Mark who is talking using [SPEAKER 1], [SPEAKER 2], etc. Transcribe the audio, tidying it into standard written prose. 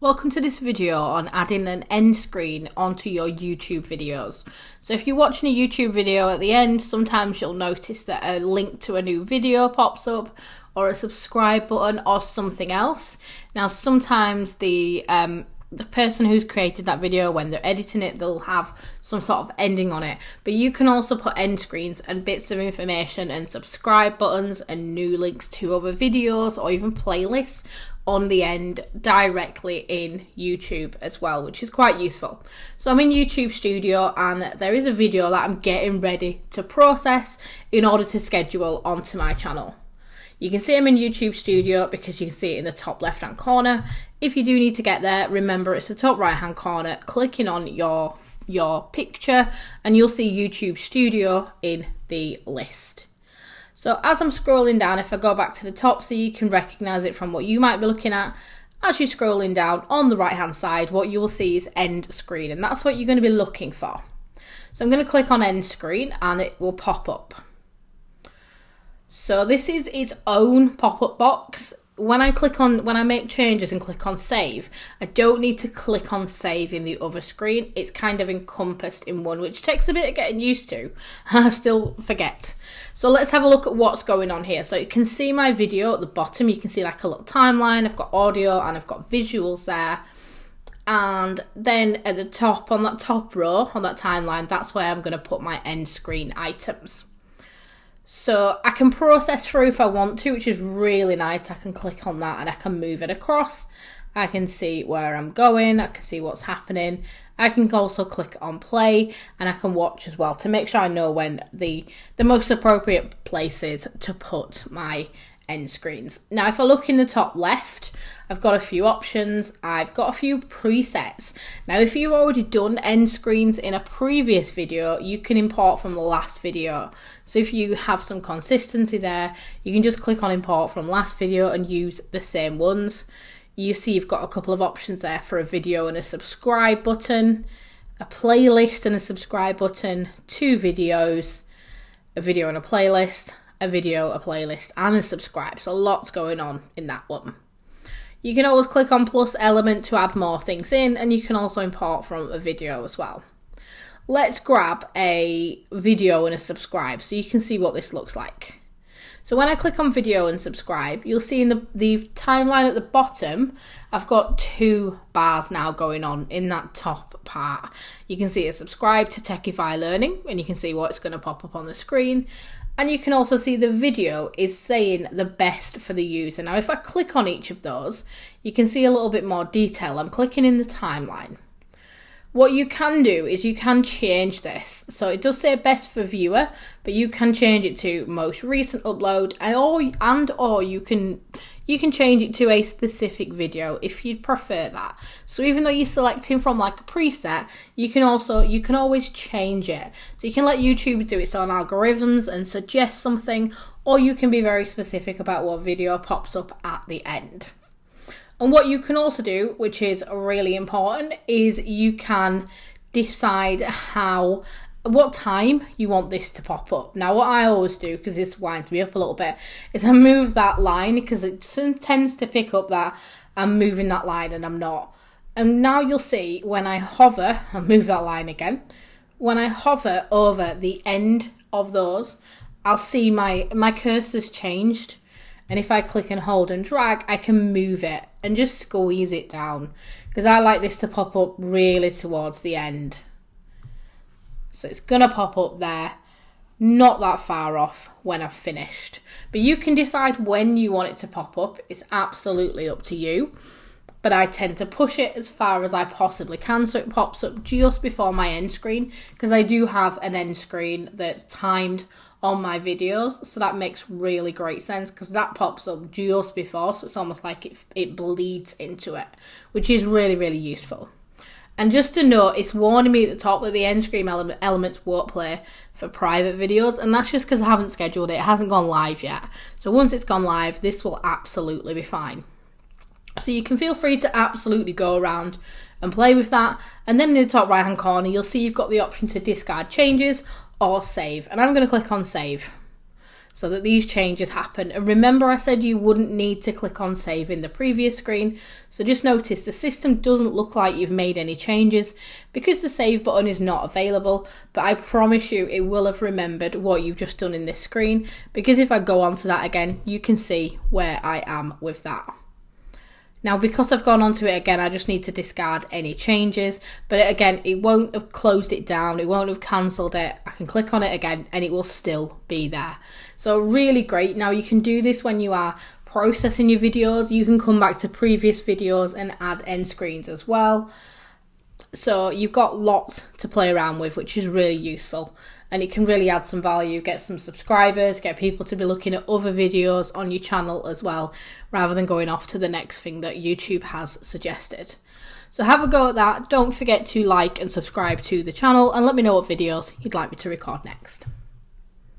[SPEAKER 1] Welcome to this video on adding an end screen onto your YouTube videos. So if you're watching a YouTube video at the end, sometimes you'll notice that a link to a new video pops up or a subscribe button or something else. Now sometimes the person who's created that video, when they're editing it, they'll have some sort of ending on it. But you can also put end screens and bits of information and subscribe buttons and new links to other videos or even playlists on the end directly in YouTube as well, which is quite useful. So I'm in YouTube Studio and there is a video that I'm getting ready to process in order to schedule onto my channel. You can see I'm in YouTube Studio because you can see it in the top left hand corner. If you do need to get there, remember it's the top right hand corner, clicking on your picture and you'll see YouTube Studio in the list. So as I'm scrolling down, if I go back to the top so you can recognise it from what you might be looking at, as you're scrolling down on the right hand side, what you will see is end screen, and that's what you're going to be looking for. So I'm going to click on end screen and it will pop up. So this is its own pop-up box. When I make changes and click on save, I don't need to click on save in the other screen. It's kind of encompassed in one, which takes a bit of getting used to, and I still forget. So let's have a look at what's going on here. So you can see my video at the bottom. You can see like a little timeline. I've got audio and I've got visuals there. And then at the top, on that top row, on that timeline, that's where I'm going to put my end screen items. So I can process through if I want to, which is really nice. I can click on that and I can move it across. I can see where I'm going. I can see what's happening. I can also click on play and I can watch as well to make sure I know when the most appropriate place is to put my end screens. Now, if I look in the top left, I've got a few options. I've got a few presets. Now, if you've already done end screens in a previous video, you can import from the last video. So if you have some consistency there, you can just click on import from last video and use the same ones. You see you've got a couple of options there for a video and a subscribe button, a playlist and a subscribe button, two videos, a video and a playlist, a video, a playlist, and a subscribe. So lots going on in that one. You can always click on plus element to add more things in, and you can also import from a video as well. Let's grab a video and a subscribe so you can see what this looks like. So when I click on video and subscribe, you'll see in the timeline at the bottom, I've got two bars now going on in that top part. You can see a subscribe to Techify Learning, and you can see what's going to pop up on the screen. And you can also see the video is saying the best for the user. Now, if I click on each of those, you can see a little bit more detail. I'm clicking in the timeline. What you can do is you can change this. So it does say best for viewer, but you can change it to most recent upload, or you can change it to a specific video if you'd prefer that. So even though you're selecting from like a preset, you can always change it. So you can let YouTube do its own algorithms and suggest something, or you can be very specific about what video pops up at the end. And what you can also do, which is really important, is you can decide what time you want this to pop up. Now, what I always do, because this winds me up a little bit, is I move that line because it tends to pick up that I'm moving that line and I'm not. And now you'll see when I hover, I'll move that line again. When I hover over the end of those, I'll see my cursor's changed. And if I click and hold and drag, I can move it and just squeeze it down because I like this to pop up really towards the end. So it's going to pop up there, not that far off when I've finished. But you can decide when you want it to pop up. It's absolutely up to you. But I tend to push it as far as I possibly can so it pops up just before my end screen, because I do have an end screen that's timed on my videos, so that makes really great sense because that pops up just before, so it's almost like it bleeds into it, which is really, really useful. And just to note, it's warning me at the top that the end screen elements won't play for private videos, and that's just because I haven't scheduled it. It hasn't gone live yet. So once it's gone live, this will absolutely be fine. So you can feel free to absolutely go around and play with that. And then in the top right hand corner, you'll see you've got the option to discard changes or save. And I'm going to click on save. so that these changes happen. And remember, I said you wouldn't need to click on save in the previous screen, so just notice the system doesn't look like you've made any changes because the save button is not available, but I promise you it will have remembered what you've just done in this screen, because if I go on to that again, you can see where I am with that. Now, because I've gone onto it again, I just need to discard any changes, but again, it won't have closed it down, it won't have cancelled it. I can click on it again and it will still be there. So really great. Now you can do this when you are processing your videos. You can come back to previous videos and add end screens as well. So you've got lots to play around with, which is really useful. And it can really add some value, get some subscribers, get people to be looking at other videos on your channel as well, rather than going off to the next thing that YouTube has suggested. So have a go at that. Don't forget to like and subscribe to the channel and let me know what videos you'd like me to record next.